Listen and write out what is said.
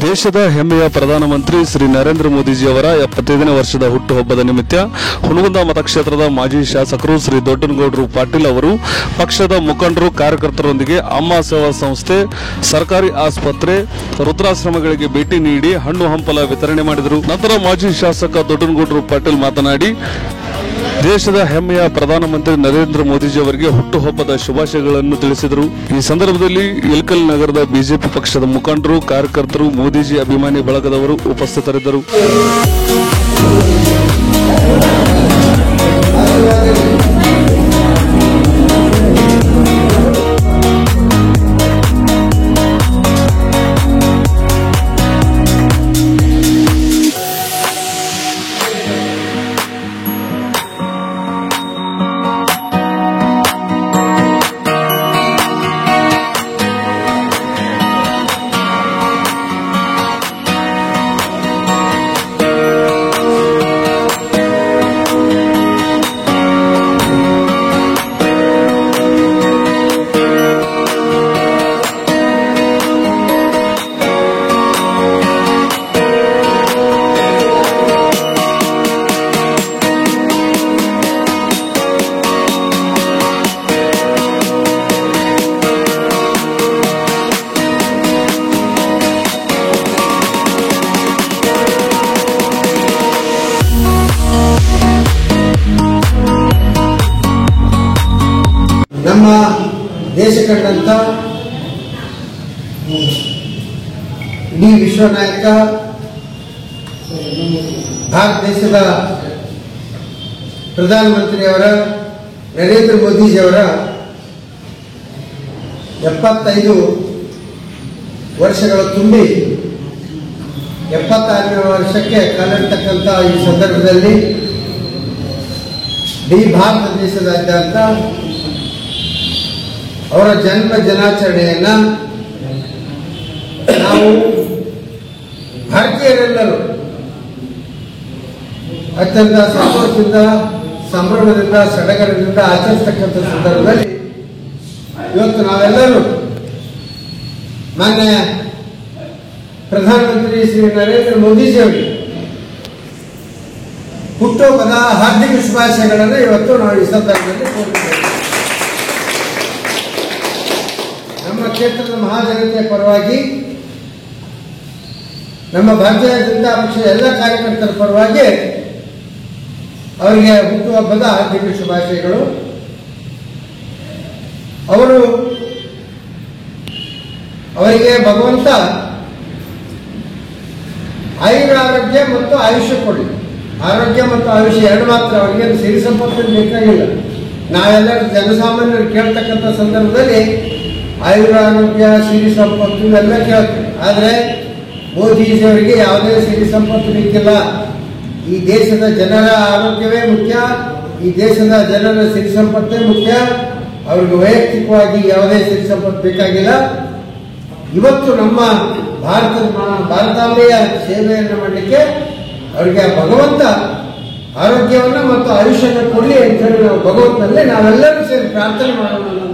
ದೇಶದ ಹೆಮ್ಮೆಯ ಪ್ರಧಾನಮಂತ್ರಿ ಶ್ರೀ ನರೇಂದ್ರ ಮೋದಿಜಿಯವರ 75ನೇ ವರ್ಷದ ಹುಟ್ಟುಹಬ್ಬದ ನಿಮಿತ್ತ ಹುಣಗುಂದ ಮತಕ್ಷೇತ್ರದ ಮಾಜಿ ಶಾಸಕರು ಶ್ರೀ ದೊಡ್ಡನಗೌಡರು ಪಾಟೀಲ್ ಅವರು ಪಕ್ಷದ ಮುಖಂಡರು ಕಾರ್ಯಕರ್ತರೊಂದಿಗೆ ಅಮ್ಮ ಸೇವಾ ಸಂಸ್ಥೆ, ಸರ್ಕಾರಿ ಆಸ್ಪತ್ರೆ, ವೃದ್ಧಾಶ್ರಮಗಳಿಗೆ ಭೇಟಿ ನೀಡಿ ಹಣ್ಣು ಹಂಪಲ ವಿತರಣೆ ಮಾಡಿದರು. ನಂತರ ಮಾಜಿ ಶಾಸಕ ದೊಡ್ಡನಗೌಡರು ಪಾಟೀಲ್ ಮಾತನಾಡಿ, ದೇಶದ ಹೆಮ್ಮೆಯ ಪ್ರಧಾನಮಂತ್ರಿ ನರೇಂದ್ರ ಮೋದಿಜಿ ಅವರಿಗೆ ಹುಟ್ಟುಹಬ್ಬದ ಶುಭಾಶಯಗಳನ್ನು ತಿಳಿಸಿದರು. ಈ ಸಂದರ್ಭದಲ್ಲಿ ಇಳಕಲ್ ನಗರದ ಬಿಜೆಪಿ ಪಕ್ಷದ ಮುಖಂಡರು, ಕಾರ್ಯಕರ್ತರು, ಮೋದಿಜಿ ಅಭಿಮಾನಿ ಬಳಗದವರು ಉಪಸ್ಥಿತರಿದ್ದರು. ನಮ್ಮ ದೇಶ ಕಂಡಂತ ಇಡೀ ವಿಶ್ವ ನಾಯಕ ಭಾರತ ದೇಶದ ಪ್ರಧಾನಮಂತ್ರಿಯವರ ನರೇಂದ್ರ ಮೋದಿಜಿಯವರ 75 ವರ್ಷಗಳು ತುಂಬಿ 76ನೇ ವರ್ಷಕ್ಕೆ ಕಾಲಿರ್ತಕ್ಕಂಥ ಈ ಸಂದರ್ಭದಲ್ಲಿ ಇಡೀ ಭಾರತ ದೇಶದಾದ್ಯಂತ ಅವರ ಜನ್ಮ ದಿನಾಚರಣೆಯನ್ನ ನಾವು ಭಾರತೀಯರೆಲ್ಲರೂ ಅತ್ಯಂತ ಸಂತೋಷದಿಂದ, ಸಂಭ್ರಮದಿಂದ, ಸಡಗರದಿಂದ ಆಚರಿಸತಕ್ಕಂಥ ಸಂದರ್ಭದಲ್ಲಿ ಇವತ್ತು ನಾವೆಲ್ಲರೂ ಮಾನ್ಯ ಪ್ರಧಾನಮಂತ್ರಿ ಶ್ರೀ ನರೇಂದ್ರ ಮೋದಿಜಿ ಅವರಿಗೆ ಹುಟ್ಟುಹಬ್ಬದ ಹಾರ್ದಿಕ ಶುಭಾಶಯಗಳನ್ನು ಇವತ್ತು ನಾವು ಈ ಸಂದರ್ಭದಲ್ಲಿ ಕೋರುತ್ತೇವೆ. ನಮ್ಮ ಕ್ಷೇತ್ರದ ಮಹಾಜನತೆಯ ಪರವಾಗಿ, ನಮ್ಮ ಭಾರತೀಯ ಜನತಾ ಪಕ್ಷದ ಎಲ್ಲ ಕಾರ್ಯಕರ್ತರ ಪರವಾಗಿ ಅವರಿಗೆ ಹುಟ್ಟುಹಬ್ಬದ ಹಾರ್ದಿಕ ಶುಭಾಶಯಗಳು. ಅವರಿಗೆ ಭಗವಂತ ಆಯುರಾರೋಗ್ಯ ಮತ್ತು ಆಯುಷ್ಯ ಕೊಡಿ. ಆರೋಗ್ಯ ಮತ್ತು ಆಯುಷ್ಯ ಎರಡು ಮಾತ್ರ, ಅವರಿಗೆ ಸಿರಿ ಸಂಪತ್ತು ಬೇಕಾಗಿಲ್ಲ. ನಾವೆಲ್ಲರೂ ಜನಸಾಮಾನ್ಯರು ಕೇಳ್ತಕ್ಕಂಥ ಸಂದರ್ಭದಲ್ಲಿ ಆಯುರಾರೋಗ್ಯ, ಸಿರಿ ಸಂಪತ್ತು ಇವೆಲ್ಲ ಕೇಳ್ತೀವಿ. ಆದರೆ ಮೋದಿಜಿಯವರಿಗೆ ಯಾವುದೇ ಸಿರಿ ಸಂಪತ್ತು ಬೇಕಿಲ್ಲ. ಈ ದೇಶದ ಜನರ ಆರೋಗ್ಯವೇ ಮುಖ್ಯ, ಈ ದೇಶದ ಜನರ ಸಿರಿ ಸಂಪತ್ತೇ ಮುಖ್ಯ. ಅವ್ರಿಗೆ ವೈಯಕ್ತಿಕವಾಗಿ ಯಾವುದೇ ಸಿರಿ ಸಂಪತ್ತು ಬೇಕಾಗಿಲ್ಲ. ಇವತ್ತು ನಮ್ಮ ಭಾರತಾಂಬೆಯ ಸೇವೆಯನ್ನು ಮಾಡಲಿಕ್ಕೆ ಅವರಿಗೆ ಭಗವಂತ ಆರೋಗ್ಯವನ್ನು ಮತ್ತು ಆಯುಷ್ಯವನ್ನು ಕೊಡಲಿ ಅಂತ ಹೇಳಿ ನಾವು ಭಗವಂತನಲ್ಲಿ ನಾವೆಲ್ಲರೂ ಸೇರಿ ಪ್ರಾರ್ಥನೆ ಮಾಡೋಣ.